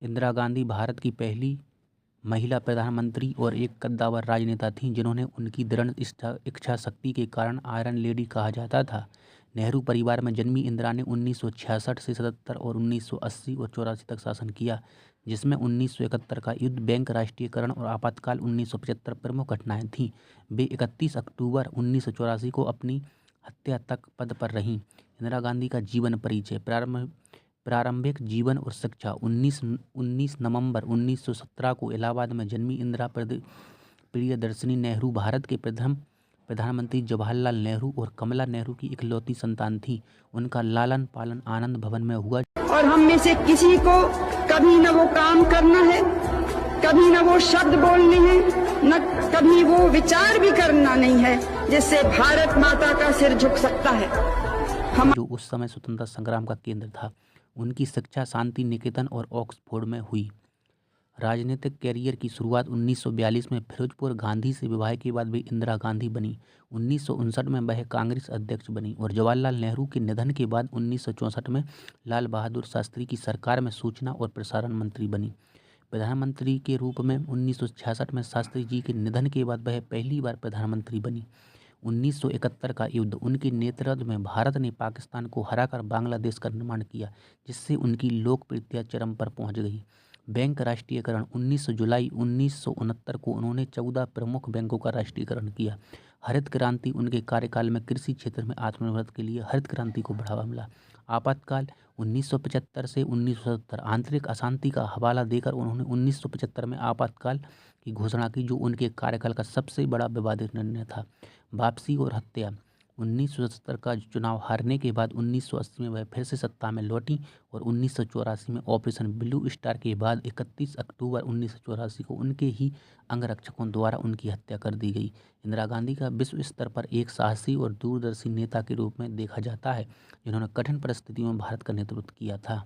इंदिरा गांधी भारत की पहली महिला प्रधानमंत्री और एक कद्दावर राजनेता थीं जिन्होंने उनकी दृढ़ इच्छा शक्ति के कारण आयरन लेडी कहा जाता था। नेहरू परिवार में जन्मी इंदिरा ने 1966 से 77 और 1980 और 84 तक शासन किया, जिसमें 1971 का युद्ध, बैंक राष्ट्रीयकरण और आपातकाल 1975 प्रमुख घटनाएं थीं। वे 31 अक्टूबर 1984 को अपनी हत्या तक पद पर रहीं। इंदिरा गांधी का जीवन परिचय। प्रारंभिक जीवन और शिक्षा। 19 नवंबर 1917 को इलाहाबाद में जन्मी इंदिरा प्रियदर्शिनी नेहरू भारत के प्रथम प्रधानमंत्री जवाहरलाल नेहरू और कमला नेहरू की इकलौती संतान थी। उनका लालन पालन आनंद भवन में हुआ। और हम में से किसी को कभी न वो काम करना है, कभी न वो शब्द बोलने हैं, न कभी वो विचार भी करना नहीं है जिससे भारत माता का सिर झुक सकता है। जो उस समय स्वतंत्रता संग्राम का केंद्र था। उनकी शिक्षा शांति निकेतन और ऑक्सफोर्ड में हुई। राजनीतिक कैरियर की शुरुआत 1942 में फिरोजपुर गांधी से विवाह के बाद वे इंदिरा गांधी बनी। 1959 में वह कांग्रेस अध्यक्ष बनी और जवाहरलाल नेहरू के निधन के बाद 1964 में लाल बहादुर शास्त्री की सरकार में सूचना और प्रसारण मंत्री बनी। प्रधानमंत्री के रूप में 1966 में शास्त्री जी के निधन के बाद वह पहली बार प्रधानमंत्री बनी। 1971 का युद्ध। उनके नेतृत्व में भारत ने पाकिस्तान को हराकर बांग्लादेश का निर्माण किया, जिससे उनकी लोकप्रियता चरम पर पहुंच गई। बैंक राष्ट्रीयकरण। 19 जुलाई 1969 को उन्होंने 14 प्रमुख बैंकों का राष्ट्रीयकरण किया। हरित क्रांति। उनके कार्यकाल में कृषि क्षेत्र में आत्मनिर्भरता के लिए हरित क्रांति को बढ़ावा मिला। आपातकाल। 1975 से 1977। आंतरिक अशांति का हवाला देकर उन्होंने 1975 में आपातकाल की घोषणा की, जो उनके कार्यकाल का सबसे बड़ा विवादित निर्णय था। वापसी और हत्या। 1977 का चुनाव हारने के बाद 1980 में वह फिर से सत्ता में लौटी और 1984 में ऑपरेशन ब्लू स्टार के बाद 31 अक्टूबर 1984 को उनके ही अंगरक्षकों द्वारा उनकी हत्या कर दी गई। इंदिरा गांधी का विश्व स्तर पर एक साहसी और दूरदर्शी नेता के रूप में देखा जाता है, जिन्होंने कठिन परिस्थितियों में भारत का नेतृत्व किया था।